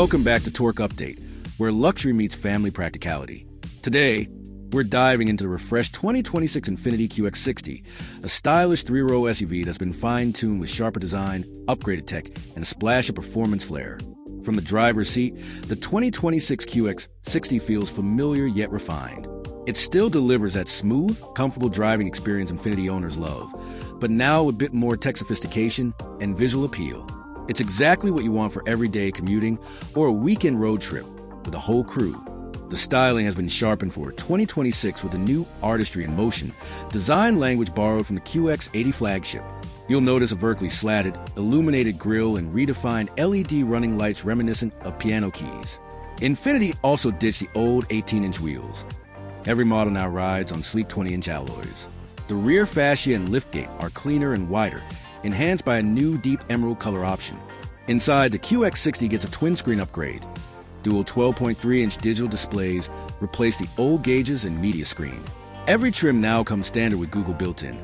Welcome back to Torque Update, where luxury meets family practicality. Today, we're diving into the refreshed 2026 Infiniti QX60, a stylish three-row SUV that's been fine-tuned with sharper design, upgraded tech, and a splash of performance flair. From the driver's seat, the 2026 QX60 feels familiar yet refined. It still delivers that smooth, comfortable driving experience Infiniti owners love, but now with a bit more tech sophistication and visual appeal. It's exactly what you want for everyday commuting or a weekend road trip with a whole crew. The styling has been sharpened for 2026 with a new artistry in motion, design language borrowed from the QX80 flagship. You'll notice a vertically slatted, illuminated grille and redefined LED running lights reminiscent of piano keys. Infiniti also ditched the old 18-inch wheels. Every model now rides on sleek 20-inch alloys. The rear fascia and liftgate are cleaner and wider, enhanced by a new deep emerald color option. Inside, the QX60 gets a twin-screen upgrade. Dual 12.3-inch digital displays replace the old gauges and media screen. Every trim now comes standard with Google built-in,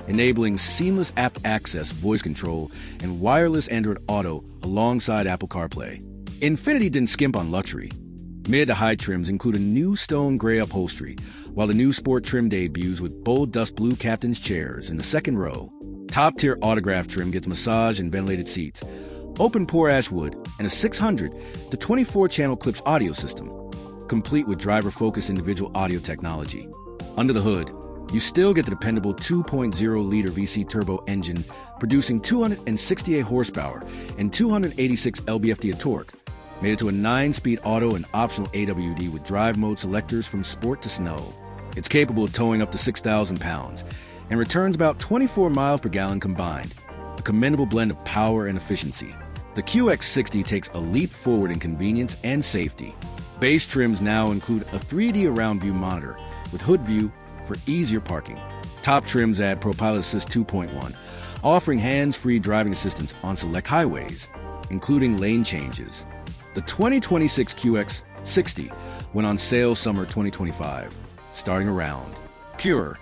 enabling seamless app access, voice control, and wireless Android Auto alongside Apple CarPlay. Infiniti didn't skimp on luxury. Mid to high trims include a new stone gray upholstery, while the new sport trim debuts with bold dust blue captain's chairs in the second row. Top-tier autograph trim gets massage and ventilated seats, open pore ash wood, and a 600 to 24-channel Klipsch audio system, complete with driver-focused individual audio technology. Under the hood, you still get the dependable 2.0-liter VC turbo engine producing 268 horsepower and 286 lb-ft of torque, made it to a 9-speed auto and optional AWD with drive mode selectors from sport to snow. It's capable of towing up to 6,000 pounds and returns about 24 miles per gallon combined, a commendable blend of power and efficiency. The QX60 takes a leap forward in convenience and safety. Base trims now include a 3D around view monitor with hood view for easier parking. Top trims add ProPilot Assist 2.1, offering hands-free driving assistance on select highways, including lane changes. The 2026 QX60 went on sale summer 2025, starting around Pure,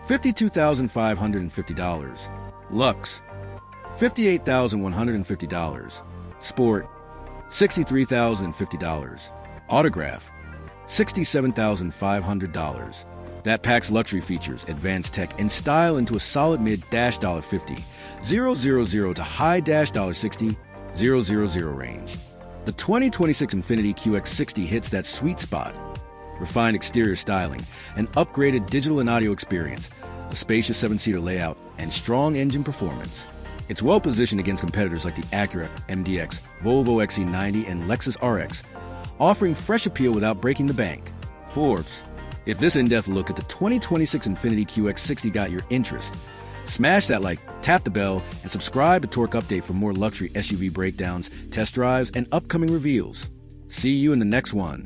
$52,550, Lux, $58,150, Sport, $63,050, Autograph, $67,500. That packs luxury features, advanced tech, and style into a solid mid-$50,000 to high $60,000 range. The 2026 Infiniti QX60 hits that sweet spot. Refined exterior styling, an upgraded digital and audio experience, a spacious 7-seater layout, and strong engine performance. It's well positioned against competitors like the Acura MDX, Volvo XC90, and Lexus RX, offering fresh appeal without breaking the bank. Forbes. If this in-depth look at the 2026 Infiniti QX60 got your interest, smash that like, tap the bell, and subscribe to Torque Update for more luxury SUV breakdowns, test drives, and upcoming reveals. See you in the next one.